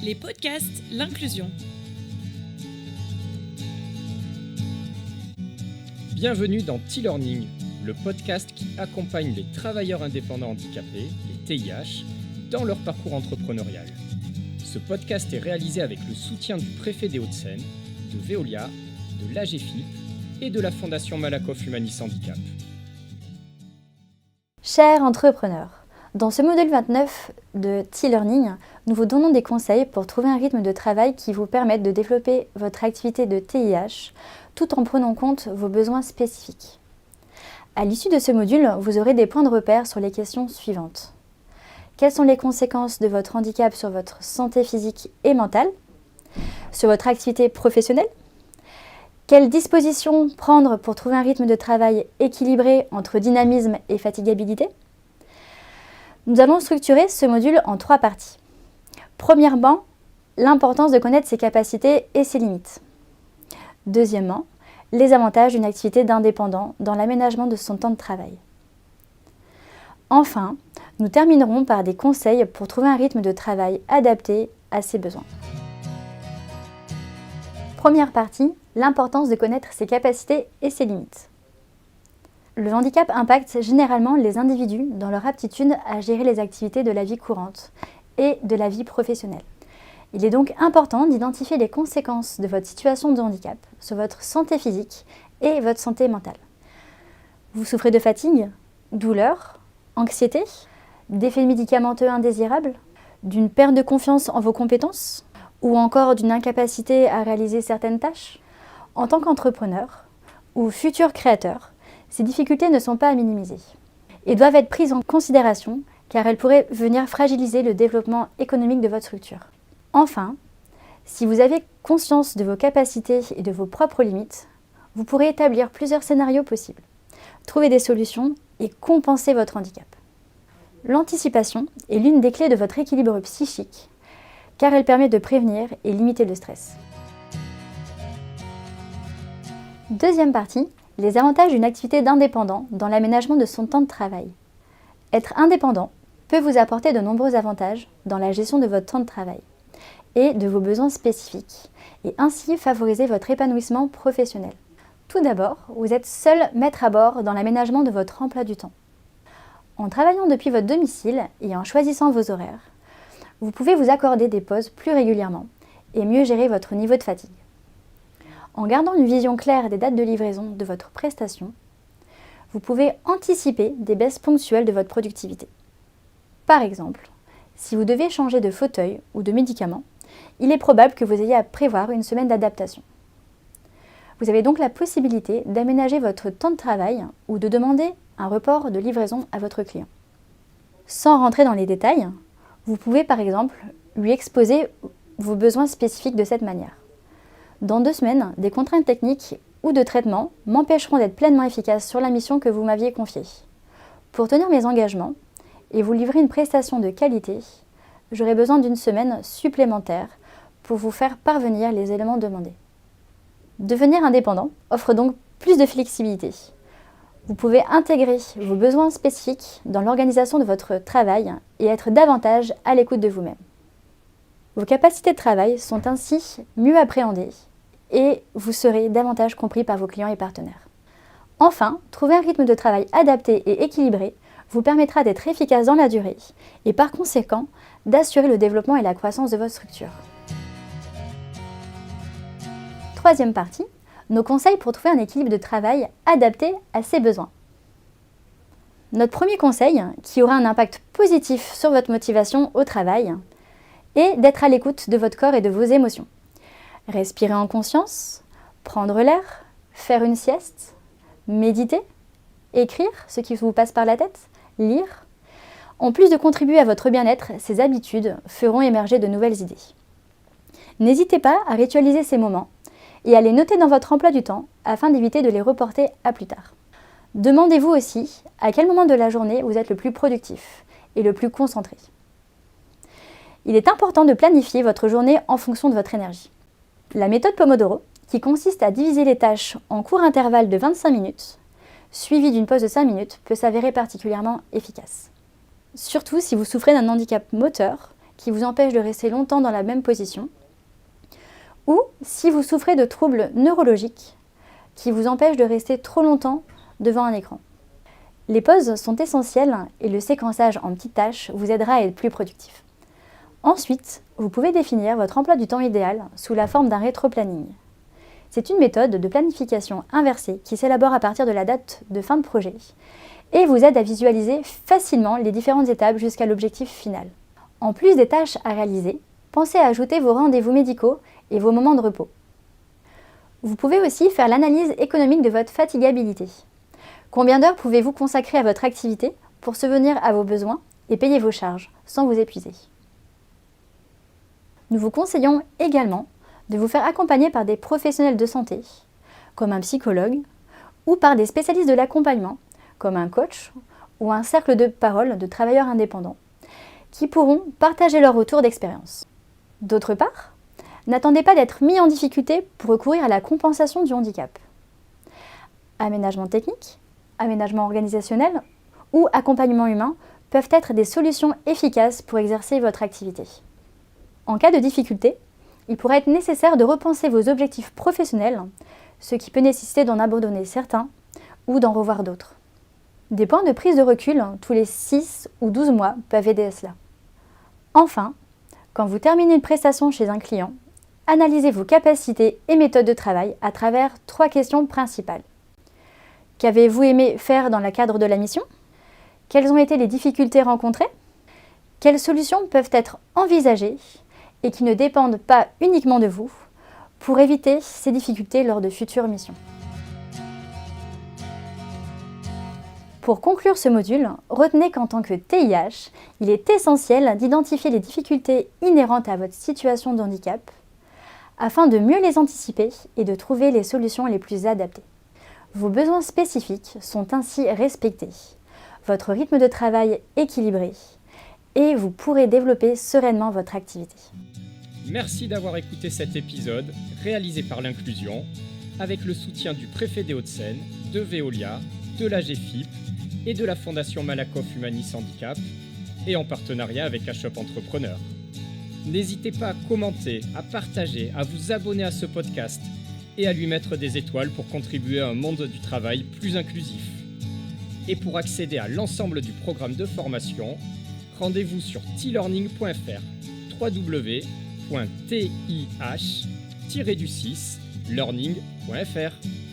Les podcasts L'Inclusion. Bienvenue dans T-Learning, le podcast qui accompagne les travailleurs indépendants handicapés, les TIH, dans leur parcours entrepreneurial. Ce podcast est réalisé avec le soutien du préfet des Hauts-de-Seine, de Veolia, de l'AGEFIP et de la Fondation Malakoff Humanis Handicap. Chers entrepreneurs, dans ce module 29 de T-Learning, nous vous donnons des conseils pour trouver un rythme de travail qui vous permette de développer votre activité de TIH tout en prenant en compte vos besoins spécifiques. À l'issue de ce module, vous aurez des points de repère sur les questions suivantes. Quelles sont les conséquences de votre handicap sur votre santé physique et mentale, sur votre activité professionnelle? Quelles dispositions prendre pour trouver un rythme de travail équilibré entre dynamisme et fatigabilité? Nous allons structurer ce module en 3 parties. Premièrement, l'importance de connaître ses capacités et ses limites. Deuxièmement, les avantages d'une activité d'indépendant dans l'aménagement de son temps de travail. Enfin, nous terminerons par des conseils pour trouver un rythme de travail adapté à ses besoins. Première partie, l'importance de connaître ses capacités et ses limites. Le handicap impacte généralement les individus dans leur aptitude à gérer les activités de la vie courante et de la vie professionnelle. Il est donc important d'identifier les conséquences de votre situation de handicap sur votre santé physique et votre santé mentale. Vous souffrez de fatigue, douleur, anxiété, d'effets médicamenteux indésirables, d'une perte de confiance en vos compétences ou encore d'une incapacité à réaliser certaines tâches? En tant qu'entrepreneur ou futur créateur, ces difficultés ne sont pas à minimiser et doivent être prises en considération car elles pourraient venir fragiliser le développement économique de votre structure. Enfin, si vous avez conscience de vos capacités et de vos propres limites, vous pourrez établir plusieurs scénarios possibles, trouver des solutions et compenser votre handicap. L'anticipation est l'une des clés de votre équilibre psychique car elle permet de prévenir et limiter le stress. Deuxième partie, les avantages d'une activité d'indépendant dans l'aménagement de son temps de travail. Être indépendant peut vous apporter de nombreux avantages dans la gestion de votre temps de travail et de vos besoins spécifiques, et ainsi favoriser votre épanouissement professionnel. Tout d'abord, vous êtes seul maître à bord dans l'aménagement de votre emploi du temps. En travaillant depuis votre domicile et en choisissant vos horaires, vous pouvez vous accorder des pauses plus régulièrement et mieux gérer votre niveau de fatigue. En gardant une vision claire des dates de livraison de votre prestation, vous pouvez anticiper des baisses ponctuelles de votre productivité. Par exemple, si vous devez changer de fauteuil ou de médicaments, il est probable que vous ayez à prévoir une semaine d'adaptation. Vous avez donc la possibilité d'aménager votre temps de travail ou de demander un report de livraison à votre client. Sans rentrer dans les détails, vous pouvez par exemple lui exposer vos besoins spécifiques de cette manière. Dans 2 semaines, des contraintes techniques ou de traitement m'empêcheront d'être pleinement efficace sur la mission que vous m'aviez confiée. Pour tenir mes engagements et vous livrer une prestation de qualité, j'aurai besoin d'une semaine supplémentaire pour vous faire parvenir les éléments demandés. Devenir indépendant offre donc plus de flexibilité. Vous pouvez intégrer vos besoins spécifiques dans l'organisation de votre travail et être davantage à l'écoute de vous-même. Vos capacités de travail sont ainsi mieux appréhendées et vous serez davantage compris par vos clients et partenaires. Enfin, trouver un rythme de travail adapté et équilibré vous permettra d'être efficace dans la durée et par conséquent d'assurer le développement et la croissance de votre structure. Troisième partie, nos conseils pour trouver un équilibre de travail adapté à ses besoins. Notre premier conseil, qui aura un impact positif sur votre motivation au travail, est d'être à l'écoute de votre corps et de vos émotions. Respirer en conscience, prendre l'air, faire une sieste, méditer, écrire ce qui vous passe par la tête, lire. En plus de contribuer à votre bien-être, ces habitudes feront émerger de nouvelles idées. N'hésitez pas à ritualiser ces moments et à les noter dans votre emploi du temps afin d'éviter de les reporter à plus tard. Demandez-vous aussi à quel moment de la journée vous êtes le plus productif et le plus concentré. Il est important de planifier votre journée en fonction de votre énergie. La méthode Pomodoro, qui consiste à diviser les tâches en courts intervalles de 25 minutes, suivie d'une pause de 5 minutes, peut s'avérer particulièrement efficace. Surtout si vous souffrez d'un handicap moteur qui vous empêchent de rester longtemps dans la même position, ou si vous souffrez de troubles neurologiques qui vous empêchent de rester trop longtemps devant un écran. Les pauses sont essentielles et le séquençage en petites tâches vous aidera à être plus productif. Ensuite, vous pouvez définir votre emploi du temps idéal sous la forme d'un rétro-planning. C'est une méthode de planification inversée qui s'élabore à partir de la date de fin de projet et vous aide à visualiser facilement les différentes étapes jusqu'à l'objectif final. En plus des tâches à réaliser, pensez à ajouter vos rendez-vous médicaux et vos moments de repos. Vous pouvez aussi faire l'analyse économique de votre fatigabilité. Combien d'heures pouvez-vous consacrer à votre activité pour subvenir à vos besoins et payer vos charges sans vous épuiser? Nous vous conseillons également de vous faire accompagner par des professionnels de santé, comme un psychologue, ou par des spécialistes de l'accompagnement, comme un coach ou un cercle de parole de travailleurs indépendants, qui pourront partager leur retour d'expérience. D'autre part, n'attendez pas d'être mis en difficulté pour recourir à la compensation du handicap. Aménagement technique, aménagement organisationnel ou accompagnement humain peuvent être des solutions efficaces pour exercer votre activité. En cas de difficulté, il pourrait être nécessaire de repenser vos objectifs professionnels, ce qui peut nécessiter d'en abandonner certains ou d'en revoir d'autres. Des points de prise de recul tous les 6 ou 12 mois peuvent aider à cela. Enfin, quand vous terminez une prestation chez un client, analysez vos capacités et méthodes de travail à travers 3 questions principales. Qu'avez-vous aimé faire dans le cadre de la mission? Quelles ont été les difficultés rencontrées? Quelles solutions peuvent être envisagées et qui ne dépendent pas uniquement de vous pour éviter ces difficultés lors de futures missions? Pour conclure ce module, retenez qu'en tant que TIH, il est essentiel d'identifier les difficultés inhérentes à votre situation de handicap afin de mieux les anticiper et de trouver les solutions les plus adaptées. Vos besoins spécifiques sont ainsi respectés, votre rythme de travail équilibré et vous pourrez développer sereinement votre activité. Merci d'avoir écouté cet épisode réalisé par l'Inclusion avec le soutien du préfet des Hauts-de-Seine, de Veolia, de la GFIP et de la Fondation Malakoff Humanis Handicap et en partenariat avec HUP Entrepreneur. N'hésitez pas à commenter, à partager, à vous abonner à ce podcast et à lui mettre des étoiles pour contribuer à un monde du travail plus inclusif. Et pour accéder à l'ensemble du programme de formation, rendez-vous sur tlearning.fr, www.tih-learning.fr.